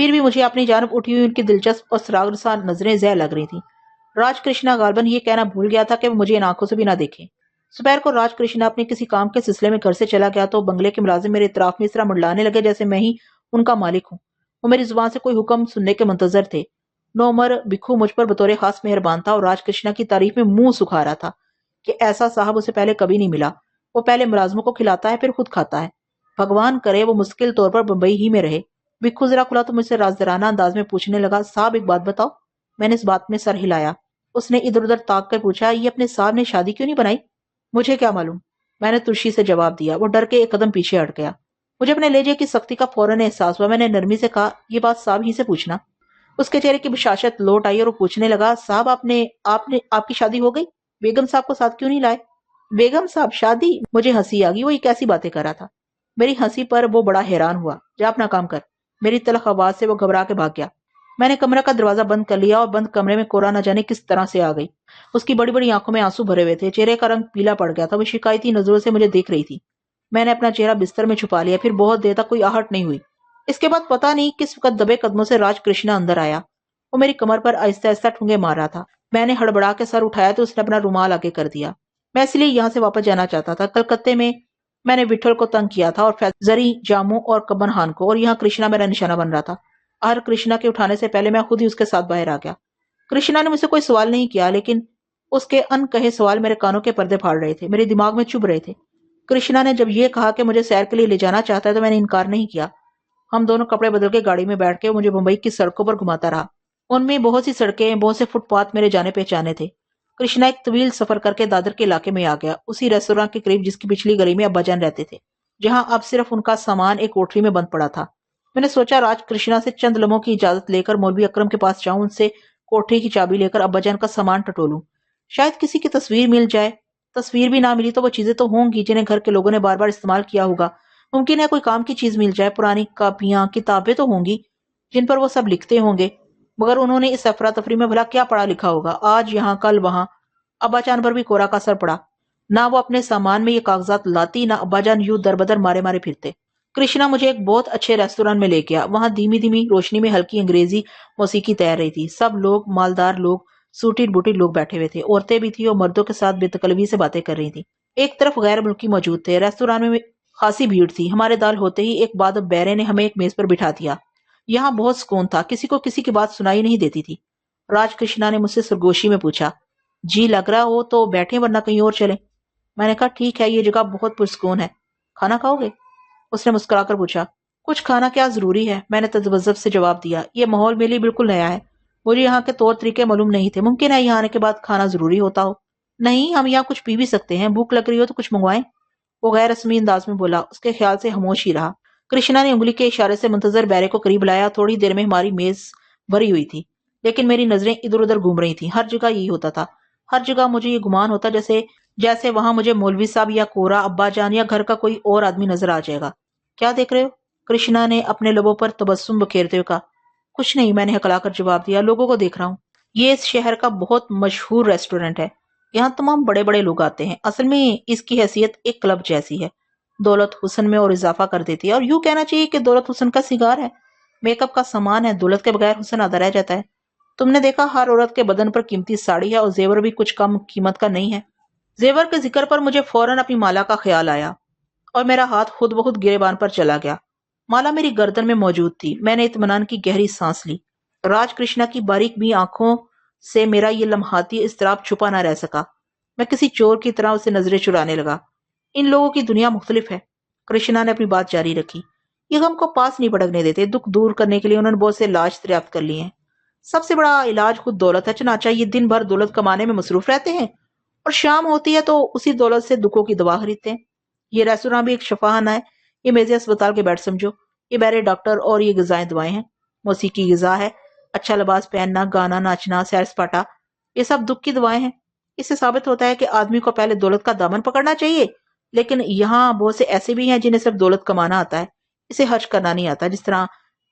پھر بھی مجھے اپنی جانب اٹھی ہوئی ان کی دلچسپ اور سراغ رساں نظریں زہر لگ رہی تھیں۔ راج کرشنا غالباً یہ کہنا بھول گیا تھا کہ وہ مجھے ان آنکھوں سے بھی نہ دیکھے۔ دوپہر کو راج کرشنا اپنے کسی کام کے سلسلے میں گھر سے چلا گیا تو بنگلے کے ملازم میرے اطراف میں اس طرح منڈلانے لگے جیسے میں ہی ان کا مالک ہوں۔ وہ میری زبان سے کوئی حکم سننے کے منتظر تھے۔ نومر بکھو مجھ پر بطور خاص مہربان تھا اور راج کرشنا کی تعریف میں منہ سکھا رہا تھا کہ ایسا صاحب اسے پہلے کبھی نہیں ملا۔ وہ پہلے ملازموں کو کھلاتا ہے پھر خود کھاتا ہے۔ بھگوان کرے وہ مستقل طور پر بمبئی ہی میں رہے۔ بکھو ذرا کھلا تو مجھ سے رازدارانہ انداز میں پوچھنے لگا، صاحب ایک بات بتاؤ۔ میں نے اس بات میں سر ہلایا۔ اس نے ادھر ادھر تاک کر پوچھا، یہ اپنے صاحب نے شادی کیوں نہیں بنائی؟ مجھے کیا معلوم، میں نے ترشی سے جواب دیا۔ وہ ڈر کے ایک قدم پیچھے ہٹ گیا۔ مجھے اپنے لہجے کی سختی کا فوراً احساس ہوا۔ میں نے نرمی سے کہا، یہ بات صاحب ہی سے پوچھنا۔ اس کے چہرے کی بشاشت لوٹ آئی اور وہ پوچھنے لگا، صاحب آپ کی شادی ہو گئی؟ بیگم صاحب کو ساتھ کیوں نہیں لائے؟ بیگم صاحب شادی؟ مجھے ہنسی آ گئی۔ وہ یہ کیسی باتیں کر رہا تھا؟ میری ہنسی پر وہ بڑا حیران ہوا۔ جا اپنا کام کر۔ میری تلخ آواز سے وہ گھبرا کے بھاگ گیا۔ میں نے کمرہ کا دروازہ بند کر لیا اور بند کمرے میں کورا نہ جانے کس طرح سے آ گئی۔ اس کی بڑی بڑی آنکھوں میں آنسو بھرے ہوئے تھے، چہرے کا رنگ پیلا پڑ گیا تھا۔ وہ شکایتی نظروں سے مجھے دیکھ رہی تھی۔ میں نے اپنا چہرہ بستر میں چھپا لیا۔ پھر بہت دیر تک کوئی آہٹ نہیں ہوئی۔ اس کے بعد پتہ نہیں کس وقت دبے قدموں سے راج کرشنا اندر آیا۔ وہ میری کمر پر آہستہ آہستہ ٹھونگے مار رہا تھا۔ میں نے ہڑبڑا کے سر اٹھایا تو اس نے اپنا رومال آگے کر دیا۔ میں اس لیے یہاں سے واپس جانا چاہتا تھا۔ کلکتے میں نے وٹھل کو تنگ کیا تھا اور زری جامو اور کبن خان کو، اور یہاں کرشنا میرا نشانہ بن رہا تھا۔ کرشنا کے اٹھانے سے پہلے میں خود ہی اس کے ساتھ باہر آ گیا۔ کرشنا نے مجھ سے کوئی سوال نہیں کیا، لیکن اس کے ان کہے سوال میرے کانوں کے پردے پھاڑ رہے تھے، میرے دماغ میں چبھ رہے تھے۔ کرشنا نے جب یہ کہا کہ مجھے سیر کے لیے لے جانا چاہتا ہے تو میں نے انکار نہیں کیا۔ ہم دونوں کپڑے بدل کے گاڑی میں بیٹھ کے مجھے ممبئی کی سڑکوں پر گھماتا رہا۔ ان میں بہت سی سڑکیں، بہت سے فٹ پاتھ میرے جانے پہچانے تھے۔ کرشنا ایک طویل سفر کر کے دادر کے علاقے میں آ گیا، اسی ریستوراں کے قریب جس کی پچھلی گلی میں ابا جان رہتے تھے، جہاں اب صرف ان کا سامان ایک کوٹری میں بند پڑا تھا۔ میں نے سوچا راج کرشنا سے چند لمحوں کی اجازت لے کر مولوی اکرم کے پاس جاؤں، ان سے کوٹری کی چابی لے کر ابا جان کا سامان ٹٹولوں۔ شاید کسی کی تصویر مل جائے۔ تصویر بھی نہ ملی تو وہ چیزیں تو ہوں گی جنہیں گھر کے لوگوں نے بار بار استعمال کیا ہوگا۔ ممکن ہے کوئی کام کی چیز مل جائے، پرانی کاپیاں، کتابیں تو ہوں گی جن پر وہ سب لکھتے ہوں گے، مگر انہوں نے اس افراتفری میں بھلا کیا پڑھا لکھا ہوگا؟ آج یہاں کل وہاں۔ ابا جان پر بھی کورا کا اثر پڑا۔ نہ وہ اپنے سامان میں یہ کاغذات لاتی، نہ ابا جان یوں در بدر مارے مارے پھرتے۔ کرشنا مجھے ایک بہت اچھے ریستوران میں لے گیا۔ وہاں دھیمی دھیمی روشنی میں ہلکی انگریزی موسیقی تیر رہی تھی۔ سب لوگ، مالدار لوگ، سوٹیڈ بوٹیڈ لوگ بیٹھے ہوئے تھے، عورتیں بھی تھی اور مردوں کے ساتھ بے تکلفی سے باتیں کر رہی تھی۔ ایک طرف غیر ملکی موجود تھے۔ ریستوران میں خاصی بھیڑ تھی۔ ہمارے دال ہوتے ہی ایک بادب بیرے نے ہمیں ایک میز پر بٹھا دیا۔ یہاں بہت سکون تھا، کسی کو کسی کی بات سنائی نہیں دیتی تھی۔ راج کرشنا نے مجھ سے سرگوشی میں پوچھا، جی لگ رہا ہو تو بیٹھیں ورنہ کہیں اور چلیں؟ میں نے کہا ٹھیک ہے، یہ جگہ بہت پرسکون ہے، کھانا کھاؤ گے؟ اس نے مسکرا کر پوچھا۔ کچھ کھانا کیا ضروری ہے، میں نے تذبذب سے جواب دیا۔ یہ ماحول میرے لیے بالکل نیا ہے، مجھے یہاں کے طور طریقے معلوم نہیں تھے۔ ممکن ہے یہاں آنے کے بعد کھانا ضروری ہوتا ہو۔ نہیں، ہم یہاں کچھ پی بھی سکتے ہیں، بھوک لگ رہی ہو تو کچھ منگوائیں؟ وہ غیر رسمی انداز میں بولا۔ اس کے خیال سے خاموش ہی رہا۔ کرشنا نے انگلی کے اشارے سے منتظر بیرے کو قریب لایا۔ تھوڑی دیر میں ہماری میز بھری ہوئی تھی، لیکن میری نظریں ادھر ادھر گھوم رہی تھیں۔ ہر جگہ یہی ہوتا تھا، ہر جگہ مجھے یہ گمان ہوتا جیسے وہاں مجھے مولوی صاحب یا کورا، ابا جان یا گھر کا کوئی اور آدمی نظر آ جائے گا۔ کیا دیکھ رہے ہو؟ کرشنا نے اپنے لبوں پر تبسم بکھیرتے ہوئے کہا۔ کچھ نہیں، میں نے ہکلا کر جواب دیا، لوگوں کو دیکھ رہا ہوں۔ یہ اس شہر کا بہت مشہور ریسٹورینٹ ہے، یہاں تمام بڑے بڑے لوگ آتے ہیں۔ اصل میں اس کی حیثیت ایک کلب جیسی ہے، دولت حسن میں اور اضافہ کر دیتی ہے، اور یوں کہنا چاہیے کہ دولت حسن کا سنگار ہے، میک اپ کا سامان ہے۔ دولت کے بغیر حسن آدھا رہ جاتا ہے۔ تم نے دیکھا ہر عورت کے بدن پر قیمتی ساڑی ہے، اور زیور بھی کچھ کم قیمت کا نہیں ہے۔ زیور کے ذکر پر مجھے فوراً اپنی مالا کا خیال آیا اور میرا ہاتھ خود بخود گریبان پر چلا گیا۔ مالا میری گردن میں موجود تھی۔ میں نے اطمینان کی گہری سانس لی۔ راج کرشنا کی باریک بھی آنکھوں سے میرا یہ لمحاتی اضطراب چھپا نہ رہ سکا۔ میں کسی چور کی طرح اسے نظریں چرانے لگا۔ ان لوگوں کی دنیا مختلف ہے، کرشنا نے اپنی بات جاری رکھی۔ یہ غم کو پاس نہیں پڑکنے دیتے۔ دکھ دور کرنے کے لیے انہوں نے بہت سے علاج دریافت کر لیے ہیں۔ سب سے بڑا علاج خود دولت ہے، چنانچہ یہ دن بھر دولت کمانے میں مصروف رہتے ہیں، اور شام ہوتی ہے تو اسی دولت سے دکھوں کی دوا خریدتے ہیں۔ یہ ریستوراں بھی ایک شفاخانہ ہے، یہ میزیں اسپتال کے بیڈ سمجھو، یہ بیرے ڈاکٹر، اور یہ غذائیں دوائیں ہیں۔ موسیقی غذا ہے، اچھا لباس پہننا، گانا، ناچنا، سیر سپاٹا، یہ سب دکھ کی دوائیں ہیں۔ اس سے ثابت ہوتا ہے کہ آدمی کو پہلے دولت کا دامن پکڑنا چاہیے، لیکن یہاں بہت سے ایسے بھی ہیں جنہیں صرف دولت کمانا آتا ہے، اسے حرچ کرنا نہیں آتا۔ جس طرح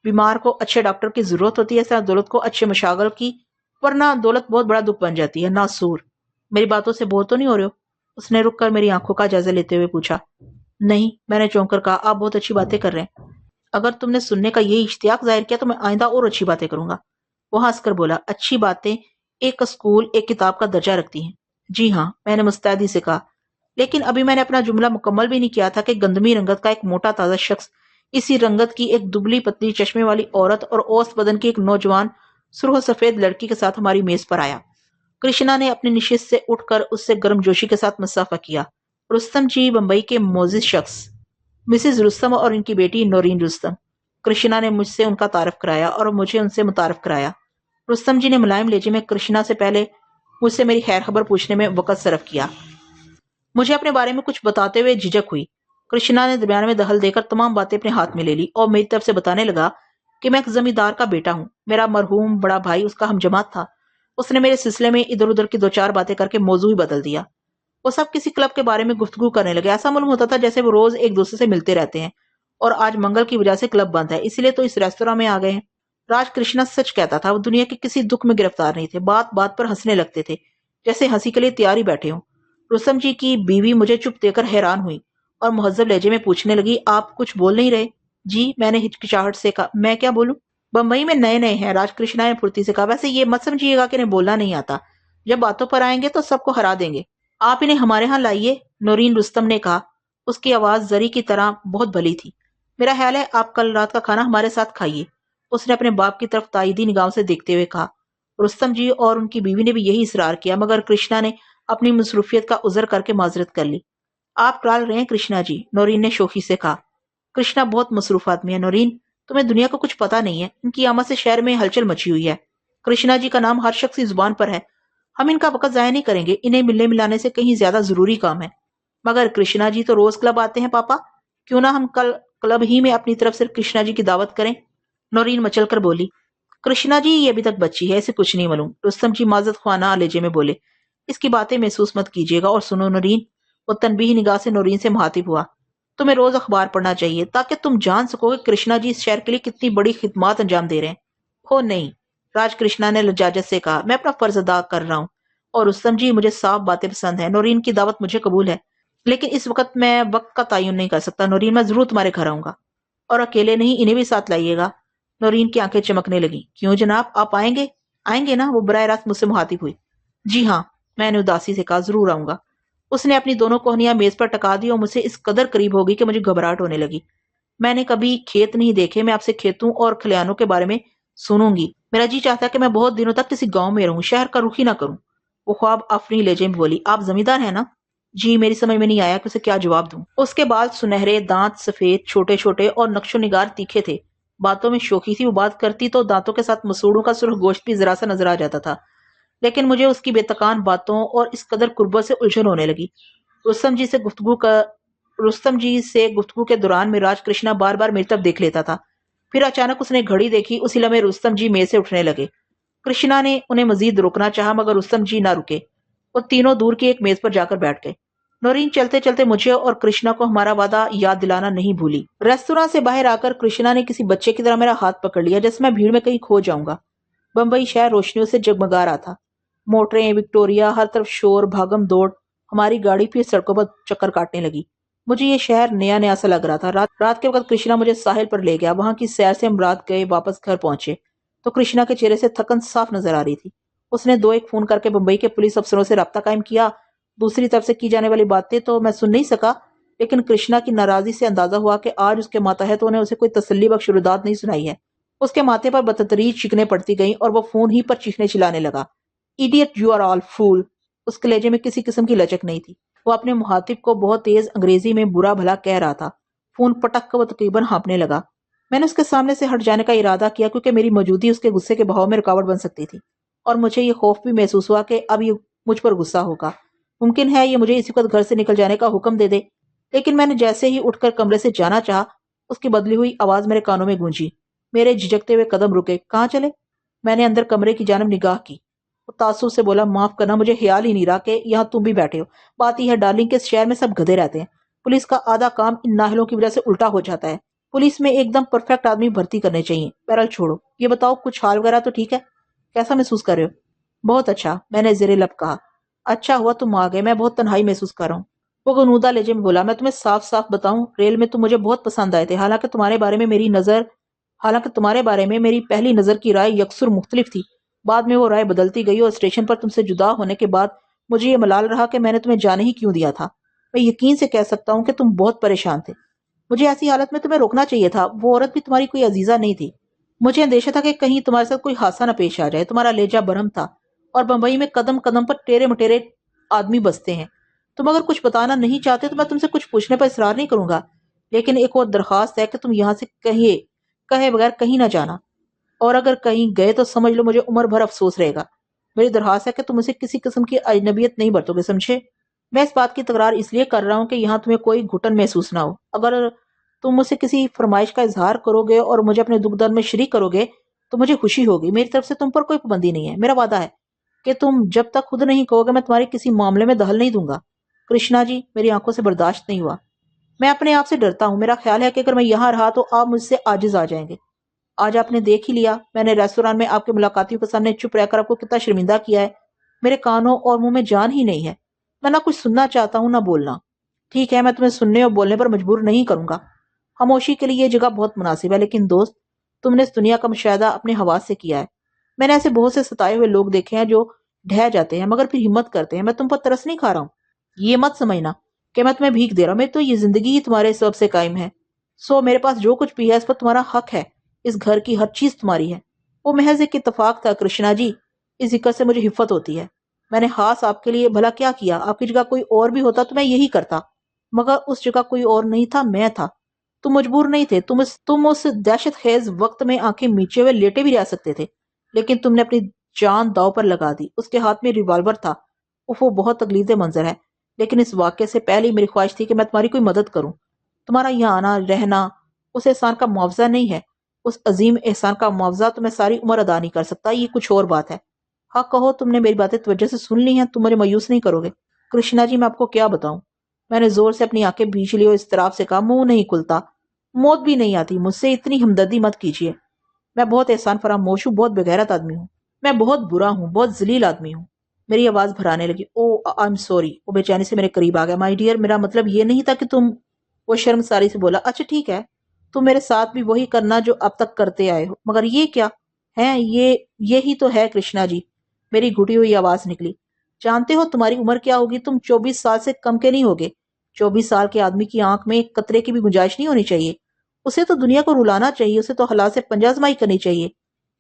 بیمار کو اچھے ڈاکٹر کی ضرورت ہوتی ہے، اس طرح دولت کو اچھے مشاغل کی، ورنہ دولت بہت بڑا دکھ بن جاتی ہے۔ ناسور، میری باتوں سے بور تو نہیں ہو رہے ہو؟ اس نے رک کر میری آنکھوں کا جائزہ لیتے ہوئے پوچھا۔ نہیں، میں نے چونک کر کہا، آپ بہت اچھی باتیں کر رہے ہیں۔ اگر تم نے سننے کا یہی اشتیاق ظاہر کیا تو میں آئندہ اور اچھی باتیں کروں گا۔ وہ ہنس کر بولا، اچھی باتیں ایک اسکول ایک کتاب کا درجہ رکھتی ہیں۔ جی ہاں، میں نے مستعدی سے کہا، لیکن ابھی میں نے اپنا جملہ مکمل بھی نہیں کیا تھا کہ گندمی رنگت کا ایک موٹا تازہ شخص اسی رنگت کی ایک دبلی پتلی چشمے والی عورت اور اوسط بدن کی ایک نوجوان سرخ و سفید لڑکی کے ساتھ ہماری میز پر آیا۔ کرشنا نے اپنی نشست سے اٹھ کر اس سے گرم جوشی کے ساتھ مصافحہ کیا۔ رستم جی بمبئی کے معزز شخص، مسز رستم اور ان کی بیٹی نورین رستم۔ کرشنا نے مجھ سے ان کا تعارف کرایا اور مجھے ان سے متعارف کرایا۔ رستم جی نے ملائم لہجے میں کرشنا سے پہلے مجھ سے میری خیر خبر پوچھنے میں وقت صرف کیا۔ مجھے اپنے بارے میں کچھ بتاتے ہوئے جھجک ہوئی۔ کرشنا نے درمیان میں دخل دے کر تمام باتیں اپنے ہاتھ میں لے لی اور میری طرف سے بتانے لگا کہ میں ایک زمیندار کا بیٹا ہوں۔ میرا مرحوم بڑا بھائی اس کا ہم جماعت تھا۔ اس نے میرے سلسلے میں ادھر ادھر کی دو چار باتیں کر کے موضوع ہی بدل دیا۔ وہ سب کسی کلب کے بارے میں گفتگو کرنے لگے۔ ایسا معلوم ہوتا تھا جیسے وہ روز ایک دوسرے سے ملتے رہتے ہیں، اور آج منگل کی وجہ سے کلب بند ہے، اسی لیے تو اس ریستوراں میں آ گئے ہیں۔ راج کرشنا سچ کہتا تھا، وہ دنیا کے کسی دکھ میں گرفتار نہیں تھے، بات بات پر ہنسنے لگتے تھے جیسے ہنسی کے لیے تیار ہی بیٹھے ہوں۔ رستم جی کی بیوی مجھے چپ دے کر حیران ہوئی اور مہذب لہجے میں پوچھنے لگی، آپ کچھ بول نہیں رہے؟ جی، میں نے ہچکچاہٹ سے کہا، میں کیا بولوں؟ بمبئی میں نئے نئے ہیں، راج کرشنا نے پھرتی سے کہا۔ ویسے یہ مت سمجھیے گا کہ انہیں بولنا نہیں آتا، جب باتوں پر آئیں گے تو سب کو ہرا دیں گے۔ آپ انہیں ہمارے ہاں لائیے، نورین رستم نے کہا۔ اس کی آواز زری کی طرح بہت بھلی تھی۔ میرا خیال ہے آپ کل رات کا کھانا ہمارے ساتھ کھائیے، اس نے اپنے باپ کی طرف تائیدی نگاہوں سے دیکھتے ہوئے کہا۔ رستم جی اور ان کی بیوی نے بھی یہی اصرار کیا، مگر کرشنا نے اپنی مصروفیت کا عذر کر کے معذرت کر لی۔ آپ ٹال رہے ہیں کرشنا جی، نورین نے شوخی سے کہا۔ کرشنا بہت مصروف آدمی ہے نورین، تمہیں دنیا کا کچھ پتا نہیں ہے، ان کی آمد سے شہر میں ہلچل مچی ہوئی ہے۔ کرشنا جی کا نام ہر شخص کی زبان پر ہے، ہم ان کا وقت ضائع نہیں کریں گے، انہیں ملنے ملانے سے کہیں زیادہ ضروری کام ہے۔ مگر کرشنا جی تو روز کلب آتے ہیں پاپا، کیوں نہ ہم کل کلب ہی میں اپنی طرف سے کرشنا جی کی دعوت کریں؟ نورین مچل کر بولی۔ کرشنا جی یہ ابھی تک بچی ہے، اسے کچھ نہیں معلوم، رستم جی معذرت خواہ لہجے میں بولے۔ اس کی باتیں محسوس مت کیجیے گا، اور سنو نورین، وہ تنبیہی نگاہ سے نورین سے مخاطب ہوا، تمہیں روز اخبار پڑھنا چاہیے تاکہ تم جان سکو کہ کرشنا جی اس شہر کے لیے کتنی بڑی خدمات انجام دے رہے ہیں۔ ہو نہیں، راج کرشنا نے لجاجت سے کہا، میں اپنا فرض ادا کر رہا ہوں، اور رستم جی مجھے صاف باتیں پسند ہیں، نورین کی دعوت مجھے قبول ہے، لیکن اس وقت میں وقت کا تعین نہیں کر سکتا۔ نورین، میں ضرور تمہارے گھر آؤں گا، اور اکیلے نہیں، انہیں بھی ساتھ لائیے گا۔ نورین کی آنکھیں چمکنے لگیں۔ کیوں جناب، آپ آئیں گے؟ آئیں گے نا؟ وہ براہ راست مجھ سے مخاطب ہوئی۔ جی ہاں، میں نے اداسی سے کہا، ضرور آؤں گا۔ اس نے اپنی دونوں کوہنیاں میز پر ٹکا دی اور مجھ سے اس قدر قریب ہو گئی کہ مجھے گھبراہٹ ہونے لگی۔ میں نے کبھی کھیت نہیں دیکھے، میں آپ سے کھیتوں اور کھلیانوں کے بارے میں سنوں گی۔ میرا جی چاہتا ہے کہ میں بہت دنوں تک کسی گاؤں میں رہوں، شہر کا رخ ہی نہ کروں۔ وہ خواب افنی لہجے میں بولی، آپ زمیندار ہیں نا؟ جی، میری سمجھ میں نہیں آیا کہ اسے کیا جواب دوں۔ اس کے بال سنہرے، دانت سفید، چھوٹے چھوٹے اور نقش و نگار تیکھے تھے۔ باتوں میں شوخی تھی، وہ بات کرتی تو دانتوں کے ساتھ مسوڑوں کا سرخ گوشت بھی ذرا سا نظر آ جاتا تھا، لیکن مجھے اس کی بے تکان باتوں اور اس قدر قربت سے الجھن ہونے لگی۔ رستم جی سے گفتگو کے دوران میں راج کرشنا بار بار میری طرف دیکھ لیتا تھا، پھر اچانک اس نے گھڑی دیکھی، اسی لمحے رستم جی میز سے اٹھنے لگے۔ کرشنا نے انہیں مزید روکنا چاہا، مگر رستم جی نہ رکے، وہ تینوں دور کی ایک میز پر جا کر بیٹھ گئے۔ نورین چلتے چلتے مجھے اور کرشنا کو ہمارا وعدہ یاد دلانا نہیں بھولی۔ ریستوراں سے باہر آ کر کرشنا نے کسی بچے کی طرح میرا ہاتھ پکڑ لیا، جیسے میں بھیڑ میں کہیں کھو جاؤں گا۔ بمبئی شہر روشنیوں سے جگمگا رہا تھا، موٹریں، وکٹوریا، ہر طرف شور، بھاگم دوڑ۔ ہماری گاڑی پھر سڑکوں پر چکر کاٹنے لگی۔ مجھے یہ شہر نیا نیا سا لگ رہا تھا۔ رات کے وقت کرشنا مجھے ساحل پر لے گیا، وہاں کی سیر سے ہم رات گئے، واپس گھر پہنچے تو کرشنا کے چہرے سے تھکن صاف نظر آ رہی تھی۔ اس نے دو ایک فون کر کے بمبئی کے پولیس افسروں سے رابطہ قائم کیا۔ دوسری طرف سے کی جانے والی باتیں تو میں سن نہیں سکا، لیکن کرشنا کی ناراضی سے اندازہ ہوا کہ آج اس کے ماتحتوں نے اسے کوئی تسلی بخش رداد نہیں سنائی ہے۔ اس کے ماتھے پر بتدریج شکنیں پڑتی گئیں اور وہ فون ہی پر چیخنے چلانے لگا، ایڈیٹ، یو آر آل فول۔ اس کے لہجے میں کسی قسم کی لچک نہیں تھی، وہ اپنے مخاطب کو بہت تیز انگریزی میں برا بھلا کہہ رہا تھا۔ فون پٹک کر وہ تقریباً ہانپنے لگا۔ میں نے اس کے سامنے سے ہٹ جانے کا ارادہ کیا، کیونکہ میری موجودگی اس کے غصے کے بہاؤ میں رکاوٹ بن سکتی تھی، اور مجھے یہ خوف بھی محسوس ہوا کہ اب یہ مجھ پر غصہ ہوگا، ممکن ہے یہ مجھے اسی وقت گھر سے نکل جانے کا حکم دے دے۔ لیکن میں نے جیسے ہی اٹھ کر کمرے سے جانا چاہا، اس کی بدلی ہوئی آواز میرے کانوں میں گونجی۔ میرے جھجکتے ہوئے قدم رکے۔ کہاں چلے؟ میں نے اندر کمرے کی جانب نگاہ کی۔ وہ تعصب سے بولا، معاف کرنا، مجھے خیال ہی نہیں رہا کہ یہاں تم بھی بیٹھے ہو۔ بات یہ ہے ڈارلنگ کہ اس شہر میں سب گدھے رہتے ہیں، پولیس کا آدھا کام ان ناہلوں کی وجہ سے الٹا ہو جاتا ہے۔ پولیس میں ایک دم پرفیکٹ آدمی بھرتی کرنے چاہیے۔ بہرحال چھوڑو، یہ بتاؤ کچھ حال وغیرہ تو ٹھیک ہے؟ کیسا محسوس کر رہے ہو؟ بہت اچھا، میں نے زیر لب کہا۔ اچھا ہوا تم آ گئے، میں بہت تنہائی محسوس کر رہا ہوں۔ وہ غنودہ لہجے میں بولا، میں تمہیں صاف صاف بتاؤں، ریل میں تم مجھے بہت پسند آئے تھے، حالانکہ تمہارے بارے میں میری پہلی نظر کی رائے یکسر مختلف تھی۔ بعد میں وہ رائے بدلتی گئی اور اسٹیشن پر تم سے جدا ہونے کے بعد مجھے یہ ملال رہا کہ میں نے تمہیں جانے ہی کیوں دیا تھا۔ میں یقین سے کہہ سکتا ہوں کہ تم بہت پریشان تھے۔ مجھے ایسی حالت میں تمہیں روکنا چاہیے تھا، وہ عورت بھی تمہاری کوئی عزیزہ نہیں تھی۔ مجھے اندیشہ تھا کہ کہیں تمہارے ساتھ کوئی حادثہ نہ پیش آ جائے۔ تمہارا لہجہ برہم تھا اور بمبئی میں قدم قدم پر ٹیرے مٹیرے آدمی بستے ہیں۔ تم اگر کچھ بتانا نہیں چاہتے تو میں تم سے کچھ پوچھنے پر اصرار نہیں کروں گا، لیکن ایک اور درخواست ہے کہ تم یہاں سے کہے بغیر کہیں نہ جانا، اور اگر کہیں گئے تو سمجھ لو مجھے عمر بھر افسوس رہے گا۔ میری درخواست ہے کہ تم اسے کسی قسم کی اجنبیت نہیں برتو گے، سمجھے؟ میں اس بات کی تکرار اس لیے کر رہا ہوں کہ یہاں تمہیں کوئی گھٹن محسوس نہ ہو۔ اگر تم مجھ سے کسی فرمائش کا اظہار کرو گے اور مجھے اپنے دکھ درد میں شریک کرو گے تو مجھے خوشی ہوگی۔ میری طرف سے تم پر کوئی پابندی نہیں ہے، میرا وعدہ ہے کہ تم جب تک خود نہیں کہو گے میں تمہارے کسی معاملے میں دخل نہیں دوں گا۔ کرشنا جی، میری آنکھوں سے برداشت نہیں ہوا۔ میں اپنے آپ سے ڈرتا ہوں۔ میرا خیال ہے کہ اگر میں یہاں رہا تو آپ مجھ سے عاجز آ جائیں گے۔ آج آپ نے دیکھ ہی لیا، میں نے ریستوران میں آپ کے ملاقاتیوں کے سامنے چپ رہ کر آپ کو کتنا شرمندہ کیا ہے۔ میرے کانوں اور منہ میں جان ہی نہیں ہے، میں نہ کچھ سننا چاہتا ہوں نہ بولنا۔ ٹھیک ہے، میں تمہیں سننے اور بولنے پر مجبور نہیں کروں گا۔ خاموشی کے لیے یہ جگہ بہت مناسب ہے، لیکن دوست، تم نے اس دنیا کا مشاہدہ اپنے حواس سے کیا ہے۔ میں نے ایسے بہت سے ستائے ہوئے لوگ دیکھے ہیں جو ڈھہ جاتے ہیں مگر پھر ہمت کرتے ہیں۔ میں تم پر ترس نہیں کھا رہا ہوں، یہ مت سمجھنا کہ میں تمہیں بھیک دے رہا ہوں۔ میں تو یہ زندگی ہی تمہارے سبب سے قائم ہے، سو میرے پاس جو کچھ بھی ہے اس پر تمہارا حق ہے۔ اس گھر کی ہر چیز تمہاری ہے۔ وہ محض ایک اتفاق تھا کرشنا جی، اس ذکر سے مجھے حفت ہوتی ہے۔ میں نے خاص آپ کے لیے بھلا کیا کیا؟ آپ کی جگہ کوئی اور بھی ہوتا تو میں یہی کرتا، مگر اس جگہ کوئی اور نہیں تھا، میں تھا۔ تم مجبور نہیں تھے، تم اس دہشت خیز وقت میں آنکھیں میچے ہوئے لیٹے بھی رہ سکتے تھے، لیکن تم نے اپنی جان داؤ پر لگا دی۔ اس کے ہاتھ میں ریوالور تھا۔ وہ بہت تکلیف دہ منظر ہے، لیکن اس واقعے سے پہلے میری خواہش تھی کہ میں تمہاری کوئی مدد کروں۔ تمہارا یہاں آنا رہنا اس احسان کا معاوضہ نہیں ہے۔ اس عظیم احسان کا معاوضہ تو میں ساری عمر ادا نہیں کر سکتا، یہ کچھ اور بات ہے۔ ہاں کہو، تم نے میری باتیں توجہ سے سن لی ہیں، تم مجھے مایوس نہیں کرو گے؟ کرشنا جی، میں آپ کو کیا بتاؤں؟ میں نے زور سے اپنی آنکھیں بھیج لی اور اضطراب سے کہا، منہ نہیں کھلتا، موت بھی نہیں آتی، مجھ سے اتنی ہمدردی مت کیجیے۔ میں بہت احسان فراموش ہوں، بہت بغیرت آدمی ہوں، میں بہت برا ہوں، بہت ذلیل آدمی ہوں۔ میری آواز بھرانے لگی۔ او آئی ایم سوری۔ وہ بے چینی سے میرے قریب آ گیا۔ مائی ڈیئر، میرا مطلب یہ نہیں تھا کہ تم… وہ شرمساری سے بولا، اچھا ٹھیک ہے، تم میرے ساتھ بھی وہی کرنا جو اب تک کرتے آئے ہو، مگر یہ کیا ہے؟ یہی تو ہے کرشنا جی، میری گھٹی ہوئی آواز نکلی۔ جانتے ہو تمہاری عمر کیا ہوگی؟ تم 24 سال سے کم کے نہیں ہوگے۔ 24 سال کے آدمی کی آنکھ میں ایک قطرے کی بھی گنجائش نہیں ہونی چاہیے۔ اسے تو دنیا کو رلانا چاہیے، اسے تو حالات سے پنجہ آزمائی کرنی چاہیے۔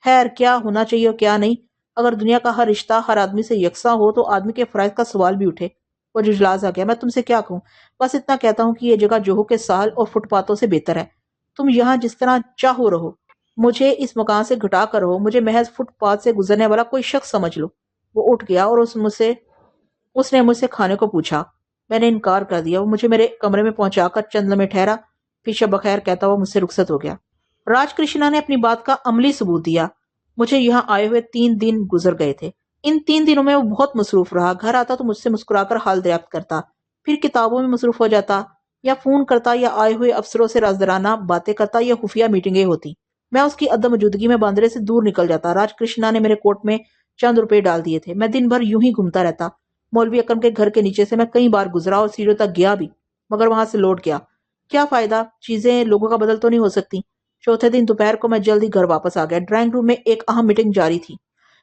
خیر، کیا ہونا چاہیے اور کیا نہیں، اگر دنیا کا ہر رشتہ ہر آدمی سے یکساں ہو تو آدمی کے فرائض کا سوال بھی اٹھے۔ وہ ججلاس آ گیا۔ میں تم سے کیا کہوں، بس اتنا کہتا ہوں کہ یہ جگہ جوہو کے ساحل اور فٹ پاتھوں سے بہتر ہے۔ تم یہاں جس طرح چاہو رہو، مجھے اس مکان سے گھٹا کر رہو، مجھے محض فٹ پاتھ سے گزرنے والا کوئی شخص سمجھ لو۔ وہ اٹھ گیا اور اس نے مجھ سے کھانے کو پوچھا۔ میں نے انکار کر دیا۔ وہ مجھے میرے کمرے میں پہنچا کر چند لمحے ٹھہرا، پھر شب بخیر کہتا ہوا مجھ سے رخصت ہو گیا۔ راج کرشنا نے اپنی بات کا عملی ثبوت دیا۔ مجھے یہاں آئے ہوئے 3 دن گزر گئے تھے۔ ان 3 دنوں میں وہ بہت مصروف رہا۔ گھر آتا تو مجھ سے مسکرا کر حال دریافت کرتا، پھر کتابوں میں مصروف ہو جاتا، یا فون کرتا، یا آئے ہوئے افسروں سے رازدارانہ باتیں کرتا، یا خفیہ میٹنگیں ہوتی۔ میں اس کی عدم موجودگی میں باندرے سے دور نکل جاتا۔ راج کرشنا نے میرے کوٹ میں چند روپے ڈال دیے تھے۔ میں دن بھر یوں ہی گھومتا رہتا۔ مولوی اکرم کے گھر کے نیچے سے میں کئی بار گزرا اور سیڑھیوں تک گیا بھی، مگر وہاں سے لوٹ گیا۔ کیا فائدہ، چیزیں لوگوں کا بدل تو نہیں ہو سکتی۔ چوتھے دن دوپہر کو میں جلد ہی گھر واپس آ گیا۔ ڈرائنگ روم میں ایک اہم میٹنگ جاری تھی۔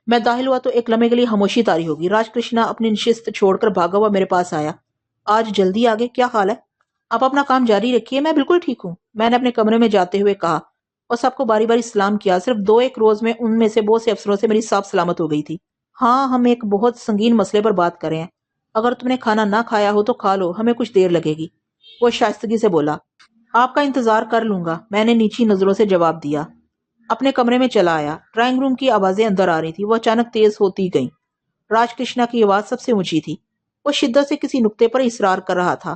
میں داخل ہوا تو ایک لمحے کے لیے خاموشی طاری ہوگی۔ راج کرشنا اپنی نشست چھوڑ کر بھاگا ہوا میرے پاس آیا۔ آج جلدی آگے، کیا حال ہے؟ آپ اپنا کام جاری رکھیے، میں بالکل ٹھیک ہوں، میں نے اپنے کمرے میں جاتے ہوئے کہا، اور سب کو باری باری سلام کیا۔ صرف 2-1 روز میں ان میں سے بہت سے افسروں سے میری صاف سلامت ہو گئی تھی۔ ہاں، ہم ایک بہت سنگین مسئلے پر بات کر رہے ہیں۔ اگر تم نے کھانا نہ کھایا ہو تو کھا لو، ہمیں کچھ دیر لگے گی۔ وہ شائستگی سے بولا۔ آپ کا انتظار کر لوں گا، میں نے نیچی نظروں سے جواب دیا۔ اپنے کمرے میں چلا آیا۔ ڈرائنگ روم کی آوازیں اندر آ رہی تھی، وہ اچانک تیز ہوتی گئیں۔ راج کرشنا کی آواز سب سے اونچی تھی۔ وہ شدت سے کسی نقطے پر اصرار کر رہا تھا۔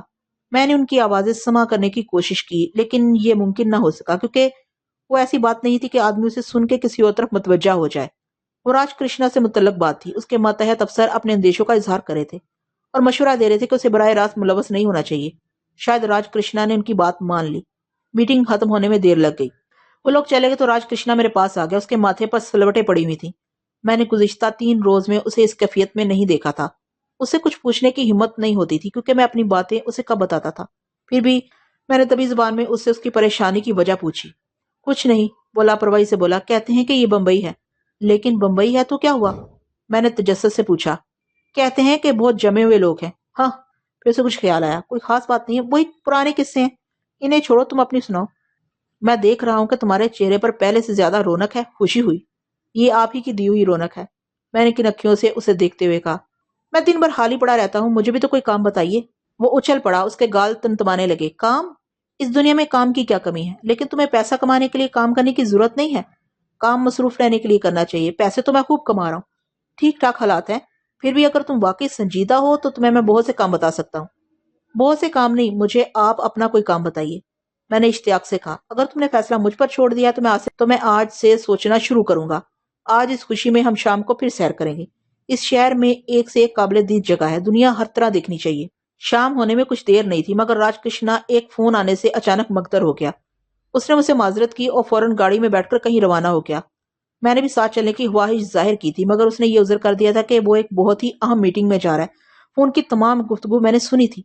میں نے ان کی آوازیں سمع کرنے کی کوشش کی، لیکن یہ ممکن نہ ہو سکا، کیونکہ وہ ایسی بات نہیں تھی کہ آدمی اسے سن کے کسی اور طرف متوجہ ہو جائے۔ وہ راج کرشنا سے متعلق بات تھی۔ اس کے ماتحت افسر اپنے اندیشوں کا اظہار کر رہے تھے اور مشورہ دے رہے تھے کہ اسے براہ راست ملوث نہیں ہونا چاہیے۔ شاید راج کرشنا نے ان کی بات مان لی۔ میٹنگ ختم ہونے میں دیر لگ گئی۔ وہ لوگ چلے گئے تو راج کرشنا میرے پاس آ گیا۔ اس کے ماتھے پر سلوٹیں پڑی ہوئی تھیں۔ میں نے گزشتہ 3 روز میں اسے اس کیفیت میں نہیں دیکھا تھا۔ اسے کچھ پوچھنے کی ہمت نہیں ہوتی تھی کیونکہ میں اپنی باتیں اسے کب بتاتا تھا۔ پھر بھی میں نے تبھی زبان میں اس سے اس کی پریشانی کی وجہ پوچھی۔ کچھ نہیں، وہ لاپرواہی سے بولا، کہتے ہیں کہ یہ بمبئی ہے۔ لیکن بمبئی ہے تو کیا ہوا؟ میں نے تجسس سے پوچھا۔ کہتے ہیں کہ بہت جمے ہوئے لوگ ہیں۔ ہاں، پھر سے کچھ خیال آیا، کوئی خاص بات نہیں ہے، وہی پرانے قصے ہیں، انہیں چھوڑو، تم اپنی سناؤ۔ میں دیکھ رہا ہوں کہ تمہارے چہرے پر پہلے سے زیادہ رونق ہے، خوشی ہوئی۔ یہ آپ ہی کی دی ہوئی رونق ہے، میں نے کن اکھیوں سے اسے دیکھتے ہوئے کہا۔ میں دن بھر خالی پڑا رہتا ہوں، مجھے بھی تو کوئی کام بتائیے۔ وہ اچھل پڑا، اس کے گال تنتمانے لگے۔ کام؟ اس دنیا میں کام کی کیا کمی ہے؟ لیکن تمہیں پیسہ کمانے کے لیے کام کرنے کی ضرورت نہیں ہے، کام مصروف رہنے کے لیے کرنا چاہیے۔ پیسے تو میں خوب کما رہا ہوں، ٹھیک ٹھاک حالات ہیں، پھر بھی اگر تم واقعی سنجیدہ ہو تو تمہیں میں بہت سے کام بتا سکتا ہوں۔ بہت سے کام نہیں، مجھے آپ اپنا کوئی کام بتائیے، میں نے اشتیاق سے کہا۔ اگر تم نے فیصلہ مجھ پر چھوڑ دیا تو میں آج سے سوچنا شروع کروں گا۔ آج اس خوشی میں ہم شام کو پھر سیر کریں گے۔ اس شہر میں ایک سے ایک قابل دید جگہ ہے، دنیا ہر طرح دیکھنی چاہیے۔ شام ہونے میں کچھ دیر نہیں تھی مگر راج کرشنا ایک فون آنے سے اچانک مگدر ہو گیا۔ اس نے مجھ سے معذرت کی اور فوراً گاڑی میں بیٹھ کر کہیں روانہ ہو گیا۔ میں نے بھی ساتھ چلنے کی خواہش ظاہر کی تھی مگر اس نے یہ عذر کر دیا تھا کہ وہ ایک بہت ہی اہم میٹنگ میں جا رہا ہے۔ فون کی تمام گفتگو میں نے سنی تھی،